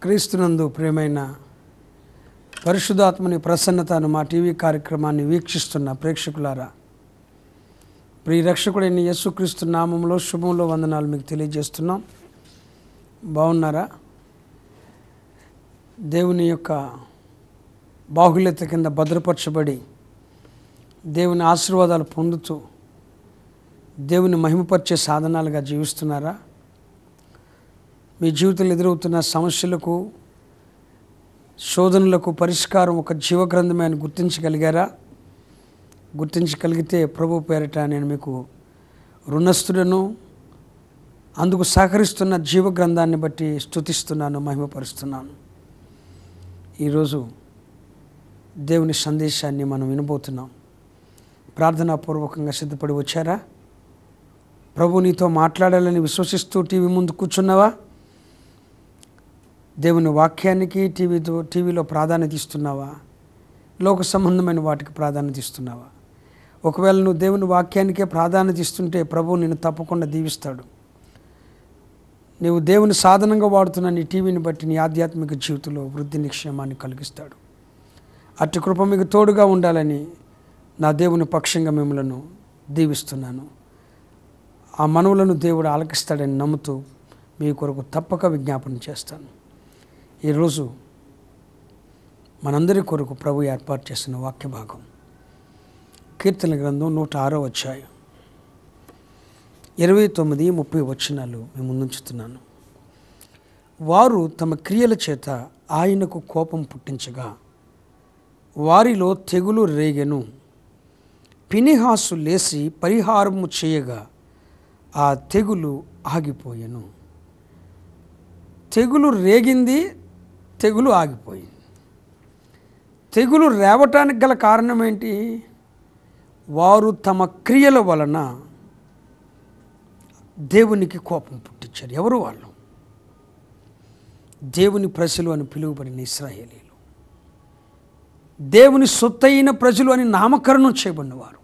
క్రీస్తునందు ప్రియమైన పరిశుద్ధాత్మని ప్రసన్నతను మా టీవీ కార్యక్రమాన్ని వీక్షిస్తున్న ప్రేక్షకులారా, ప్రియ రక్షకుడైన యేసుక్రీస్తు నామములో శుభంలో వందనాలు మీకు తెలియజేస్తున్నాం. బాగున్నారా? దేవుని యొక్క బాహుళ్యత కింద భద్రపరచబడి దేవుని ఆశీర్వాదాలు పొందుతూ దేవుని మహిమపరిచే సాధనాలుగా జీవిస్తున్నారా? మీ జీవితంలో ఎదురవుతున్న సమస్యలకు, శోధనలకు పరిష్కారం ఒక జీవగ్రంథమే అని గుర్తించగలిగారా? గుర్తించగలిగితే ప్రభు పేరిట నేను మీకు రుణస్థుడను. అందుకు సహకరిస్తున్న జీవగ్రంథాన్ని బట్టి స్తుతిస్తున్నాను, మహిమపరుస్తున్నాను. ఈరోజు దేవుని సందేశాన్ని మనం వినబోతున్నాం. ప్రార్థనాపూర్వకంగా సిద్ధపడి వచ్చారా? ప్రభు నీతో మాట్లాడాలని విశ్వసిస్తూ టీవీ ముందు కూర్చున్నావా? దేవుని వాక్యానికి టీవీలో ప్రాధాన్యత ఇస్తున్నావా? లోక సంబంధమైన వాటికి ప్రాధాన్యత ఇస్తున్నావా? ఒకవేళ నువ్వు దేవుని వాక్యానికే ప్రాధాన్యత ఇస్తుంటే ప్రభువు నిన్ను తప్పకుండా దీవిస్తాడు. నీవు దేవుని సాధనంగా వాడుతున్న నీ టీవీని బట్టి నీ ఆధ్యాత్మిక జీవితంలో వృద్ధి నిక్షేమాన్ని కలిగిస్తాడు. అట్టి కృప మీకు తోడుగా ఉండాలని నా దేవుని పక్షంగా మిమ్మలను దీవిస్తున్నాను. ఆ మనవులను దేవుడు ఆలకిస్తాడని నమ్ముతూ మీ కొరకు తప్పక విజ్ఞాపన చేస్తాను. ఈరోజు మనందరి కొరకు ప్రభు ఏర్పాటు చేసిన వాక్య భాగం కీర్తన గ్రంథం 106వ అధ్యాయం 29-30 వచనాలు మేము ముందుంచుతున్నాను. వారు తమ క్రియల చేత ఆయనకు కోపం పుట్టించగా వారిలో తెగులు రేగెను. ఫినెహాసు లేచి పరిహారము చేయగా ఆ తెగులు ఆగిపోయెను. తెగులు రేగింది, తెగులు ఆగిపోయింది. తెగులు రేవటానికి గల కారణం ఏంటి? వారు తమ క్రియల వలన దేవునికి కోపం పుట్టించారు. ఎవరు వాళ్ళు? దేవుని ప్రజలు అని పిలువబడిన ఇశ్రాయేలీలు, దేవుని సొత్తైన ప్రజలు అని నామకరణం చేయబడినవారు,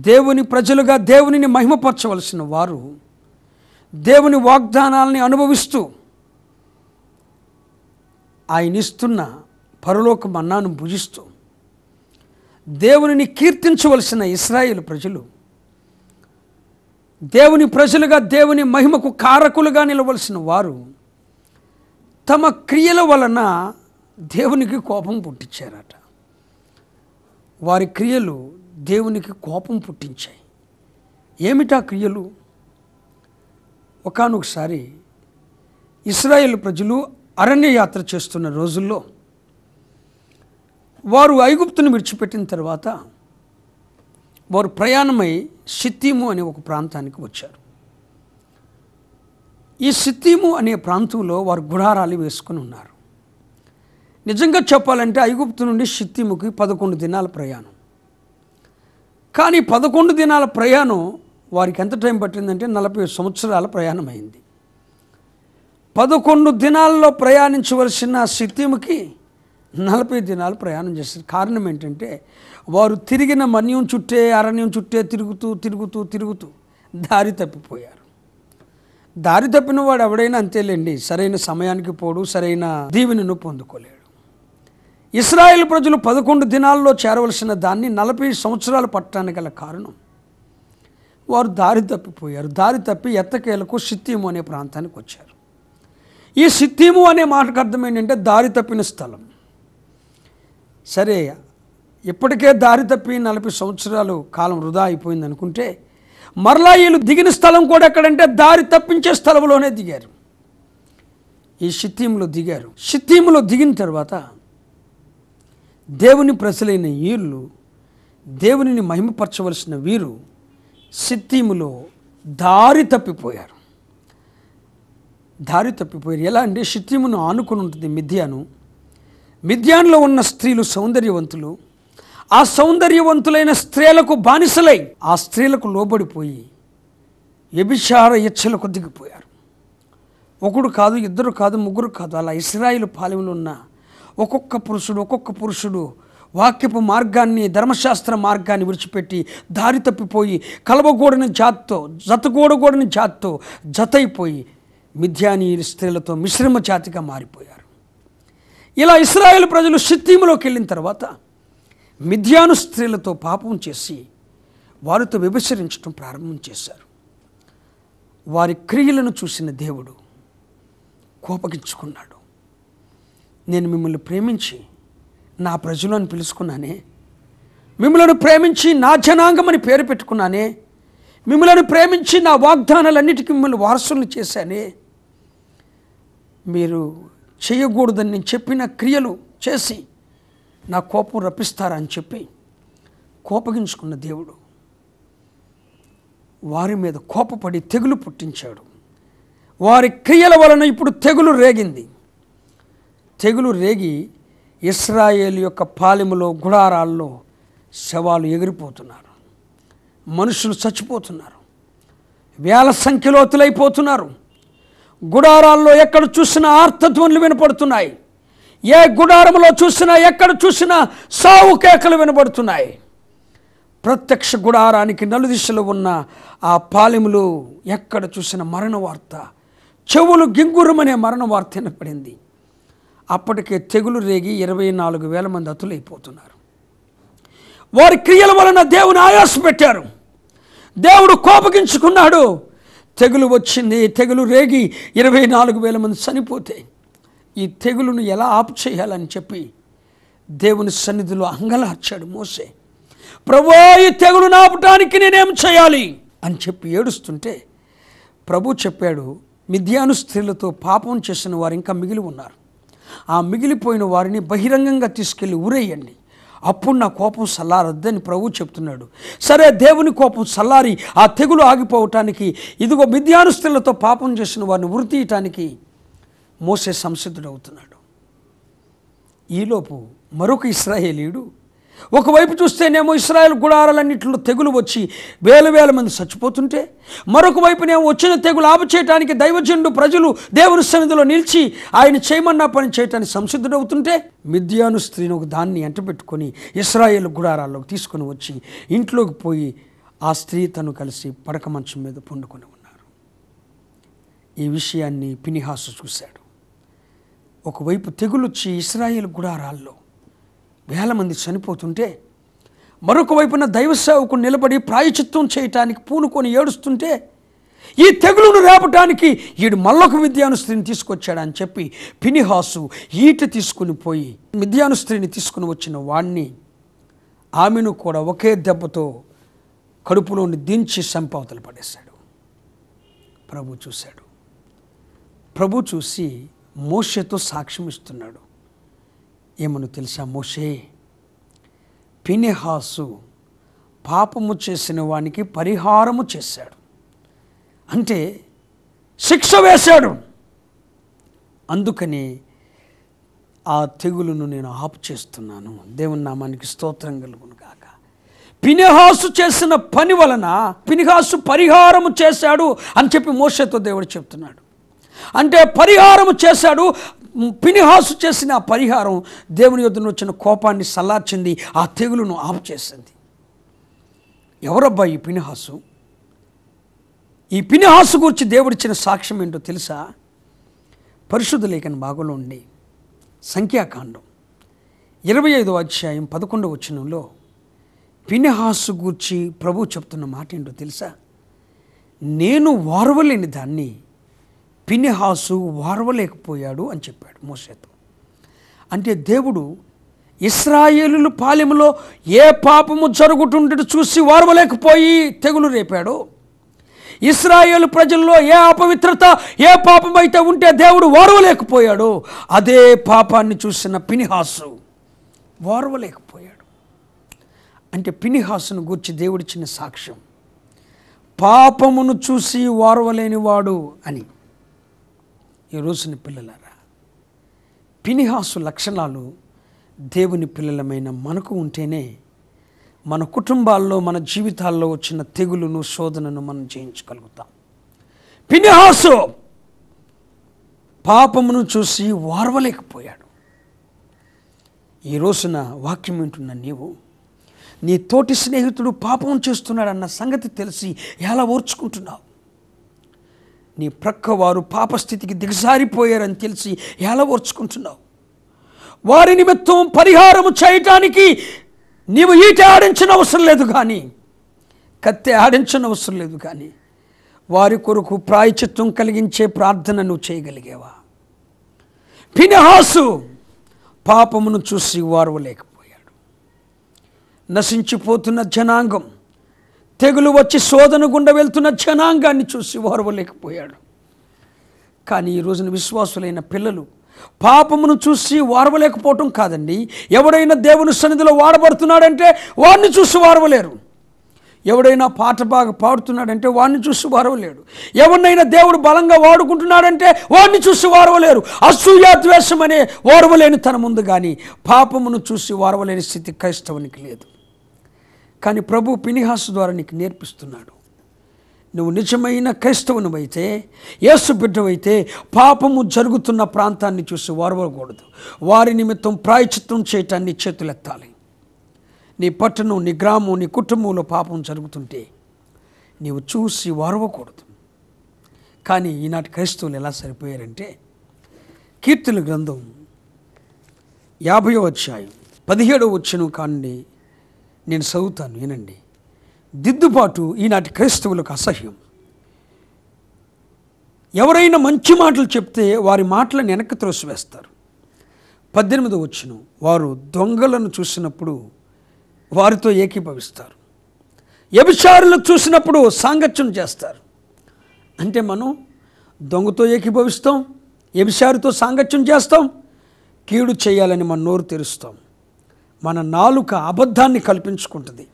దేవుని ప్రజలుగా దేవునిని మహిమపరచవలసిన వారు, దేవుని వాగ్దానాలని అనుభవిస్తూ ఆయన ఇస్తున్న పరలోక మన్నాను భుజిస్తూ దేవునిని కీర్తించవలసిన ఇశ్రాయేలు ప్రజలు, దేవుని ప్రజలుగా దేవుని మహిమకు కారకులుగా నిలవలసిన వారు తమ క్రియల వలన దేవునికి కోపం పుట్టించారట. వారి క్రియలు దేవునికి కోపం పుట్టించాయి. ఏమిటా క్రియలు? ఒకానొకసారి ఇశ్రాయేలు ప్రజలు అరణ్య యాత్ర చేస్తున్న రోజుల్లో వారు ఐగుప్తును విడిచిపెట్టిన తర్వాత వారు ప్రయాణమై షిత్తీము అనే ఒక ప్రాంతానికి వచ్చారు. ఈ షిత్తీము అనే ప్రాంతంలో వారు గుడారాలు వేసుకుని ఉన్నారు. నిజంగా చెప్పాలంటే ఐగుప్తు నుండి షిత్తీముకి 11 దినాల ప్రయాణం. కానీ 11 దినాల ప్రయాణం వారికి ఎంత టైం పట్టిందంటే 40 సంవత్సరాల ప్రయాణం అయింది. 11 దినాల్లో ప్రయాణించవలసిన షిత్తీముకి 40 దినాలు ప్రయాణం చేశారు. కారణం ఏంటంటే వారు తిరిగిన మన్యం చుట్టే, అరణ్యం చుట్టే తిరుగుతూ దారి తప్పిపోయారు. దారి తప్పిన వాడు ఎవడైనా అంతేలేండి, సరైన సమయానికి పోడు, సరైన దీవెనను పొందుకోలేడు. ఇశ్రాయేలు ప్రజలు 11 దినాల్లో చేరవలసిన దాన్ని 40 సంవత్సరాలు పట్టడానికి గల కారణం వారు దారి తప్పిపోయారు. దారి తప్పి ఎత్తకేలకు షిత్తీము అనే ప్రాంతానికి వచ్చారు. ఈ షిత్తీము అనే మాటకు అర్థం ఏంటంటే దారి తప్పిన స్థలం. సరే, ఇప్పటికే దారి తప్పి 40 సంవత్సరాలు కాలం వృధా అయిపోయింది అనుకుంటే మరలా వీళ్ళు దిగిన స్థలం కూడా ఎక్కడంటే దారి తప్పించే స్థలంలోనే దిగారు. ఈ షిత్తీములో దిగారు. షిత్తీములో దిగిన తర్వాత దేవుని ప్రజలైన వీళ్ళు, దేవునిని మహిమపరచవలసిన వీరు షిత్తీములో దారి తప్పిపోయారు. ఎలా అంటే షిత్తీమును ఆనుకుని ఉంటుంది మిద్యాను. మిద్యాన్లో ఉన్న స్త్రీలు సౌందర్యవంతులు. ఆ సౌందర్యవంతులైన స్త్రీలకు బానిసలై ఆ స్త్రీలకు లోబడిపోయి వ్యభిచార ఇచ్చలకు దిగిపోయారు. ఒకడు కాదు, ఇద్దరు కాదు, ముగ్గురు కాదు, అలా ఇశ్రాయేలు పాలెంలో ఉన్న ఒక్కొక్క పురుషుడు వాక్యపు మార్గాన్ని, ధర్మశాస్త్ర మార్గాన్ని విడిచిపెట్టి దారి తప్పిపోయి కలవకూడని జాతితో, జతకూడకూడని జాతితో జతైపోయి మిద్యానీయుల స్త్రీలతో మిశ్రమ జాతిగా మారిపోయారు. ఇలా ఇశ్రాయేలు ప్రజలు షిత్తీములోకి వెళ్ళిన తర్వాత మిద్యాను స్త్రీలతో పాపం చేసి వారితో వ్యభిచరించడం ప్రారంభం చేశారు. వారి క్రియలను చూసిన దేవుడు కోపగించుకున్నాడు. నేను మిమ్మల్ని ప్రేమించి నా ప్రజలు అని పిలుచుకున్నానే, మిమ్మల్ని ప్రేమించి నా జనాంగమని పేరు పెట్టుకున్నానే, మిమ్మల్ని ప్రేమించి నా వాగ్దానాలన్నిటికీ మిమ్మల్ని వారసులను చేశానే, మీరు చేయకూడదని నేను చెప్పిన క్రియలు చేసి నా కోపం రప్పిస్తారా అని చెప్పి కోపగించుకున్న దేవుడు వారి మీద కోపపడి తెగులు పుట్టించాడు. వారి క్రియల వలన ఇప్పుడు తెగులు రేగింది. తెగులు రేగి ఇశ్రాయేలు యొక్క పాలెములో గుడారాల్లో శవాలు ఎగిరిపోతున్నారు. మనుషులు చచ్చిపోతున్నారు. వేల సంఖ్యలో వతులైపోతున్నారు. గుడారాల్లో ఎక్కడ చూసినా ఆర్తధ్వనులు వినపడుతున్నాయి. ఏ గుడారంలో చూసినా ఎక్కడ చూసినా సావు కేకలు వినబడుతున్నాయి. ప్రత్యక్ష గుడారానికి నలుదిశలో ఉన్న ఆ పాలెములు ఎక్కడ చూసిన మరణ వార్త, చెవులు గింగురమనే మరణ వార్త వినపడింది. అప్పటికే తెగులు రేగి 24,000 మంది హతులైపోతున్నారు. వారి క్రియల వలన దేవుని ఆయాస పెట్టారు. దేవుడు కోపగించుకున్నాడు. తెగులు వచ్చింది. తెగులు రేగి 24,000 మంది చనిపోతే ఈ తెగులును ఎలా ఆపు చేయాలని చెప్పి దేవుని సన్నిధిలో అంగలార్చాడు మోసే. ప్రభువా, ఈ తెగులును ఆపటానికి నేనేం చేయాలి అని చెప్పి ఏడుస్తుంటే ప్రభు చెప్పాడు, మిద్యాను స్త్రీలతో పాపం చేసిన వారు ఇంకా మిగిలి ఉన్నారు. ఆ మిగిలిపోయిన వారిని బహిరంగంగా తీసుకెళ్ళి ఊరేయండి, అప్పుడు నా కోపం చల్లారద్దని ప్రభు చెప్తున్నాడు. సరే, దేవుని కోపం చల్లారి ఆ తెగులు ఆగిపోవటానికి ఇదిగో మిద్యాను స్త్రీలతో పాపం చేసిన వారిని ఉరి తీయటానికి మోసే సంసిద్ధుడవుతున్నాడు. ఈలోపు మరొక ఇశ్రాయేలీయుడు, ఒకవైపు చూస్తేనేమో ఇశ్రాయేలు గుడారాలన్నింటిలో తెగులు వచ్చి వేల మంది చచ్చిపోతుంటే, మరొక వైపునేమో వచ్చిన తెగులు ఆపు చేయడానికి దైవజనుడు ప్రజలు దేవుని సన్నిధిలో నిలిచి ఆయన చేయమన్నా పని చేయటానికి సంసిద్ధుడవుతుంటే, మిద్యాను స్త్రీని ఒక దాన్ని ఎంటబెట్టుకొని ఇశ్రాయేలు గుడారాల్లోకి తీసుకొని వచ్చి ఇంట్లోకి పోయి ఆ స్త్రీ తను కలిసి పడక మంచం మీద పండుకొని ఉన్నారు. ఈ విషయాన్ని ఫినెహాసు చూశాడు. ఒకవైపు తెగులొచ్చి ఇశ్రాయేలు గుడారాల్లో వేల మంది చనిపోతుంటే, మరొక వైపున దైవ సేవకుడు నిలబడి ప్రాయచిత్తం చేయటానికి పూనుకొని ఏడుస్తుంటే, ఈ తెగులును రేపటానికి ఈడు మళ్ళొక మిద్యాను స్త్రీని తీసుకొచ్చాడని చెప్పి ఫినెహాసు ఈట తీసుకుని పోయి మిద్యాను స్త్రీని తీసుకుని వచ్చిన వాణ్ణి ఆమెను కూడా ఒకే దెబ్బతో కడుపులోని దించి సంపవతలు పడేశాడు. ప్రభు చూశాడు. ప్రభు చూసి మోషేతో సాక్ష్యం ఇస్తున్నాడు. ఏమను తెలుసా? మోషే, ఫినెహాసు పాపము చేసిన వానికి పరిహారము చేశాడు, అంటే శిక్ష వేశాడు. అందుకని ఆ తెగులును నేను ఆపు చేస్తున్నాను. దేవుని నామానికి స్తోత్రం కలుగును గాక. ఫినెహాసు చేసిన పని వలన ఫినెహాసు పరిహారము చేశాడు అని చెప్పి మోషేతో దేవుడు చెప్తున్నాడు. అంటే పరిహారము చేశాడు. ఫినెహాసు చేసిన ఆ పరిహారం దేవుని యొద్ద వచ్చిన కోపాన్ని చల్లార్చింది, ఆ తెగులును ఆపు చేసింది. ఎవరబ్బా ఈ ఫినెహాసు? ఈ ఫినెహాసు గురించి దేవుడిచ్చిన సాక్ష్యం ఏంటో తెలుసా? పరిశుద్ధ లేఖన భాగంలో ఉండి సంఖ్యాకాండం 25వ అధ్యాయం 11వ వచనంలో ఫినెహాసు గూర్చి ప్రభు చెప్తున్న మాట ఏంటో తెలుసా? నేను వారవలేని దాన్ని ఫినెహాసు వారవలేకపోయాడు అని చెప్పాడు మోషేతో. అంటే దేవుడు ఇశ్రాయేలు పాలెములో ఏ పాపము జరుగుతుండటం చూసి వారవలేకపోయి తెగులు రేపాడు. ఇశ్రాయేలు ప్రజల్లో ఏ అపవిత్రత, ఏ పాపమైతే ఉంటే దేవుడు వారవలేకపోయాడు, అదే పాపాన్ని చూసిన ఫినెహాసు వారవలేకపోయాడు. అంటే ఫినెహాసును గూర్చి దేవుడిచ్చిన సాక్ష్యం పాపమును చూసి వారవలేనివాడు అని. ఈ రోజున పిల్లలారా, ఫినెహాసు లక్షణాలు దేవుని పిల్లలమైన మనకు ఉంటేనే మన కుటుంబాల్లో, మన జీవితాల్లో వచ్చిన తెగులును, శోధనను మనం జయించగలుగుతాం. ఫినెహాసు పాపమును చూసి వారవలేకపోయాడు. ఈ రోజున వాక్యం వింటున్న నీవు, నీ తోటి స్నేహితుడు పాపం చేస్తున్నాడన్న సంగతి తెలిసి ఎలా ఓర్చుకుంటున్నావు? నీ ప్రక్క వారు పాపస్థితికి దిగజారిపోయారని తెలిసి ఎలా ఓర్చుకుంటున్నావు? వారి నిమిత్తం పరిహారము చేయటానికి నీవు ఈట ఆడించిన అవసరం లేదు, కానీ కత్తి ఆడించిన అవసరం లేదు, కానీ వారి కొరకు ప్రాయశ్చిత్తం కలిగించే ప్రార్థన నువ్వు చేయగలిగేవా? ఫినెహాసు పాపమును చూసి ఓర్వలేకపోయాడు. నశించిపోతున్న జనాంగం, తెగులు వచ్చి శోధన గుండా వెళ్తున్న జనాంగాన్ని చూసి ఓర్వలేకపోయాడు. కానీ ఈ రోజున విశ్వాసులైన పిల్లలు పాపమును చూసి ఓర్వలేకపోవటం కాదండి, ఎవడైనా దేవుని సన్నిధిలో వాడబడుతున్నాడంటే వాడిని చూసి ఓర్వలేరు. ఎవడైనా పాట బాగా పాడుతున్నాడంటే వాడిని చూసి ఓర్వలేడు. ఎవరినైనా దేవుడు బలంగా వాడుకుంటున్నాడంటే వాడిని చూసి ఓర్వలేరు. అసూయ ద్వేషం అనే ఓర్వలేని తన ముందు కానీ పాపమును చూసి ఓర్వలేని స్థితి క్రైస్తవునికి లేదు. కానీ ప్రభు ఫినెహాసు ద్వారా నీకు నేర్పిస్తున్నాడు. నువ్వు నిజమైన క్రైస్తవునివైతే, యేసు బిడ్డవైతే పాపము జరుగుతున్న ప్రాంతాన్ని చూసి ఓర్వకూడదు. వారి నిమిత్తం ప్రాయశ్చిత్తం చేయటాన్ని చేతులెత్తాలి. నీ పట్టణం, నీ గ్రామం, నీ కుటుంబంలో పాపం జరుగుతుంటే నీవు చూసి ఓర్వకూడదు. కానీ ఈనాటి క్రైస్తవులు ఎలా సరిపోయారంటే, కీర్తనల గ్రంథం 50వ అధ్యాయం 17వ వచనం కాండి నేను చదువుతాను, వినండి. దిద్దుబాటు ఈనాటి క్రైస్తవులకు అసహ్యం. ఎవరైనా మంచి మాటలు చెప్తే వారి మాటలను వెనక్కి త్రోసివేస్తారు. 18వ వచనం, వారు దొంగలను చూసినప్పుడు వారితో ఏకీభవిస్తారు, వ్యభిచారులను చూసినప్పుడు సాంగత్యం చేస్తారు. అంటే మనం దొంగతో ఏకీభవిస్తాం, వ్యభిచారితో సాంగత్యం చేస్తాం, కీడు చేయాలని మన నోరు తెరుస్తాం. మన నాలుక అబద్ధాన్ని కల్పించుకుంటుంది.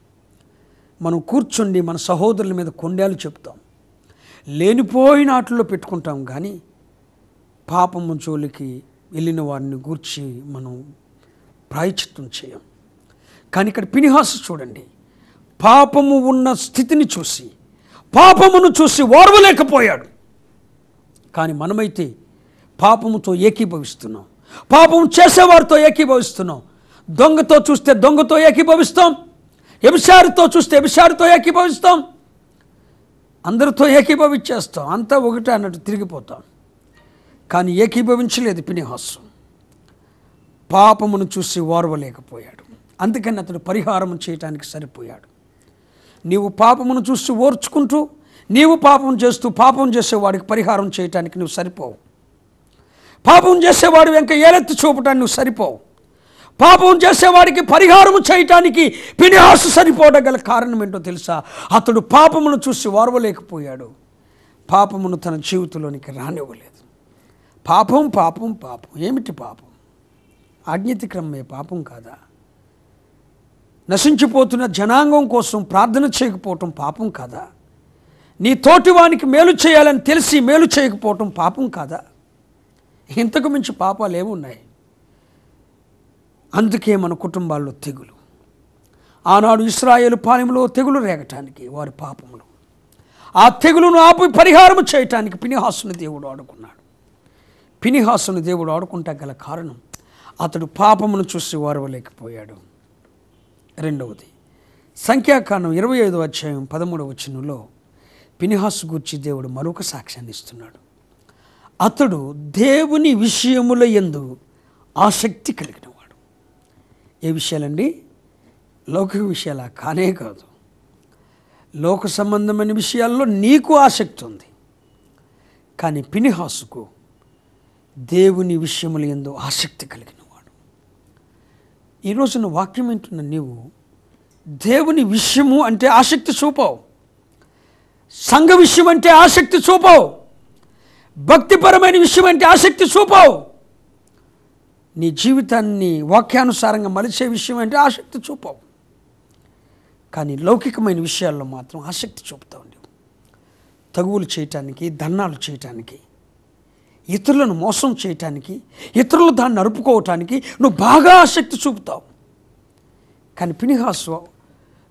మనం కూర్చుండి మన సహోదరుల మీద కొండేలు చెప్తాం, లేనిపోయిన ఆటల్లో పెట్టుకుంటాం. కానీ పాపము జోలికి వెళ్ళిన వారిని గూర్చి మనం ప్రాయశ్చిత్తం చేయం. కానీ ఇక్కడ ఫినెహాసు చూడండి, పాపము ఉన్న స్థితిని చూసి, పాపమును చూసి ఓర్వలేకపోయాడు. కానీ మనమైతే పాపముతో ఏకీభవిస్తున్నాం, పాపం చేసేవారితో ఏకీభవిస్తున్నాం. దొంగతో చూస్తే దొంగతో ఏకీభవిస్తాం, వ్యభిచారితో చూస్తే వ్యభిచారితో ఏకీభవిస్తాం, అందరితో ఏకీభవించేస్తాం. అంతా ఒకటే అన్నట్టు తిరిగిపోతాం. కానీ ఏకీభవించలేదు ఫినెహాసు. పాపమును చూసి ఓర్వలేకపోయాడు. అందుకని అతడు పరిహారం చేయటానికి సరిపోయాడు. నీవు పాపమును చూసి ఓర్చుకుంటూ, నీవు పాపం చేస్తూ పాపం చేసేవాడికి పరిహారం చేయటానికి నువ్వు సరిపోవు. పాపం చేసేవాడు వెంక ఏలెత్తి చూపటానికి నువ్వు సరిపోవు. పాపం చేసేవాడికి పరిహారం చేయటానికి ఫినెహాసు సరిపోవడం గల కారణం ఏంటో తెలుసా? అతడు పాపమును చూసి ఓర్వలేకపోయాడు. పాపమును తన జీవితంలోనికి రానివ్వలేదు. పాపం పాపం పాపం ఏమిటి పాపం? ఆజ్ఞాతిక్రమే పాపం కాదా? నశించిపోతున్న జనాంగం కోసం ప్రార్థన చేయకపోవటం పాపం కాదా? నీ తోటివానికి మేలు చేయాలని తెలిసి మేలు చేయకపోవటం పాపం కాదా? ఇంతకు మించి పాపాలు ఏమున్నాయి? అందుకే మన కుటుంబాల్లో తెగులు. ఆనాడు ఇశ్రాయేలు పాలెంలో తెగులు రేగటానికి వారి పాపములు, ఆ తెగులును ఆపి పరిహారం చేయటానికి ఫినెహాసుని దేవుడు ఆడుకున్నాడు. ఫినెహాసుని దేవుడు ఆడుకుంటా గల కారణం, అతడు పాపమును చూసి ఓర్వలేకపోయాడు. రెండవది, సంఖ్యాకాండం 25వ అధ్యాయం 13వ వచనంలో ఫినెహాసు గూర్చి దేవుడు మరొక సాక్ష్యాన్ని ఇస్తున్నాడు. అతడు దేవుని విషయముల యందు ఆసక్తి కలిగినవాడు. ఏ విషయాలండి? లౌకిక విషయాల కానే కాదు. లోక సంబంధమైన విషయాల్లో నీకు ఆసక్తి ఉంది, కానీ ఫినెహాసుకు దేవుని విషయముల యందు ఆసక్తి కలిగినవాడు. ఈ రోజున వాక్యం వింటున్న నీవు దేవుని విషయము అంటే ఆసక్తి చూపావు, సంఘ విషయం అంటే ఆసక్తి చూపావు, భక్తిపరమైన విషయం అంటే ఆసక్తి చూపావు, నీ జీవితాన్ని వాక్యానుసారంగా మలిచే విషయం అంటే ఆసక్తి చూపావు. కానీ లౌకికమైన విషయాల్లో మాత్రం ఆసక్తి చూపుతావు. నువ్వు తగువులు చేయటానికి, దన్నాలు చేయటానికి, ఇతరులను మోసం చేయటానికి, ఇతరులు దాన్ని నరుపుకోవటానికి నువ్వు బాగా ఆసక్తి చూపుతావు. కానీ ఫినెహాసు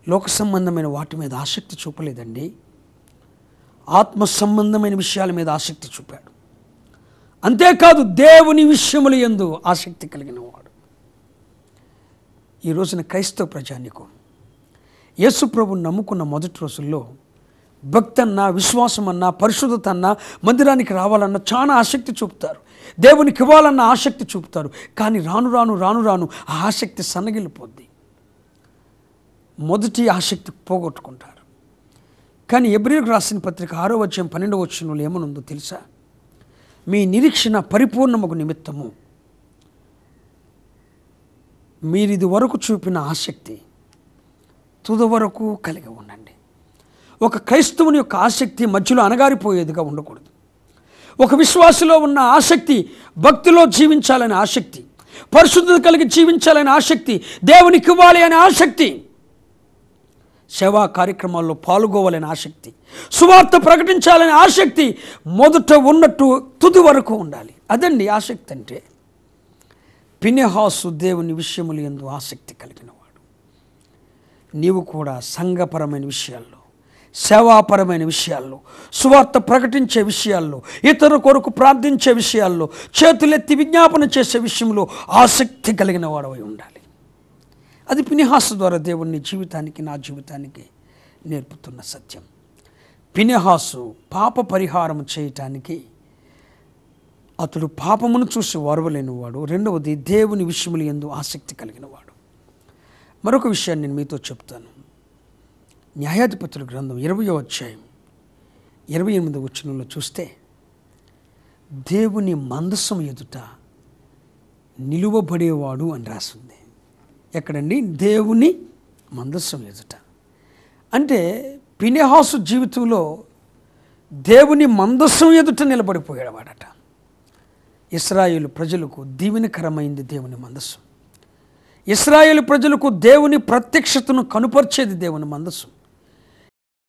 లోక సంబంధమైన వాటి మీద ఆసక్తి చూపలేదండి, ఆత్మ సంబంధమైన విషయాల మీద ఆసక్తి చూపాడు. అంతేకాదు దేవుని విషయముల యందు ఆసక్తి కలిగిన వాడు. ఈ రోజున క్రైస్తవ ప్రజానికం యేసు ప్రభువుని నమ్ముకున్న మొదటి రోజుల్లో భక్తి అన్నా, విశ్వాసం అన్నా, పరిశుద్ధత అన్నా, మందిరానికి రావాలన్నా చాలా ఆసక్తి చూపుతారు, దేవునికి ఇవ్వాలన్న ఆసక్తి చూపుతారు. కానీ రాను రాను రాను రాను ఆ ఆసక్తి సన్నగిల్లిపోద్ది, మొదటి ఆసక్తి పోగొట్టుకుంటారు. కానీ హెబ్రీయులకు రాసిన పత్రిక 6వ అధ్యాయం 12వ వచనంలో ఏమనుందో తెలుసా? మీ నిరీక్షణ పరిపూర్ణమగు నిమిత్తము మీరిది వరకు చూపిన ఆసక్తి తుది వరకు కలిగి ఉండండి. ఒక క్రైస్తవుని యొక్క ఆసక్తి మధ్యలో అణగారిపోయేదిగా ఉండకూడదు. ఒక విశ్వాసలో ఉన్న ఆసక్తి భక్తిలో జీవించాలనే ఆసక్తి, పరిశుద్ధత కలిగి జీవించాలనే ఆసక్తి, దేవునికి ఇవ్వాలి అనే ఆసక్తి, సేవా కార్యక్రమాల్లో పాల్గొవాలనే ఆసక్తి, సువార్త ప్రకటించాలనే ఆసక్తి మొదట ఉన్నట్టు తుది వరకు ఉండాలి. అదండి ఆసక్తి అంటే. ఫినెహాసు దేవుని విషయములు యందు ఆసక్తి కలిగినవాడు. నీవు కూడా సంఘపరమైన విషయాల్లో, సేవాపరమైన విషయాల్లో, సువార్త ప్రకటించే విషయాల్లో, ఇతరుల కొరకు ప్రార్థించే విషయాల్లో, చేతులెత్తి విజ్ఞాపన చేసే విషయంలో ఆసక్తి కలిగిన వాడవై ఉండాలి. అది ఫినెహాసు ద్వారా దేవుని జీవితానికి, నా జీవితానికి నేర్పుతున్న సత్యం. ఫినెహాసు పాప పరిహారం చేయటానికి అతడు పాపమును చూసి ఓర్వలేనివాడు. రెండవది దేవుని విషయములు యందు ఆసక్తి కలిగినవాడు. మరొక విషయాన్ని నేను మీతో చెప్తాను. న్యాయాధిపతుల గ్రంథం 20వ అధ్యాయం 28వ వచనంలో చూస్తే, దేవుని మందసం ఎదుట నిలువబడేవాడు అని రాసింది. ఎక్కడండి? దేవుని మందసం ఎదుట. అంటే ఫినెహాసు జీవితంలో దేవుని మందసం ఎదుట నిలబడిపోయాడవాడట. ఇశ్రాయేలు ప్రజలకు దీవెనకరమైంది దేవుని మందసం. ఇశ్రాయేలు ప్రజలకు దేవుని ప్రత్యక్షతను కనుపరిచేది దేవుని మందసం.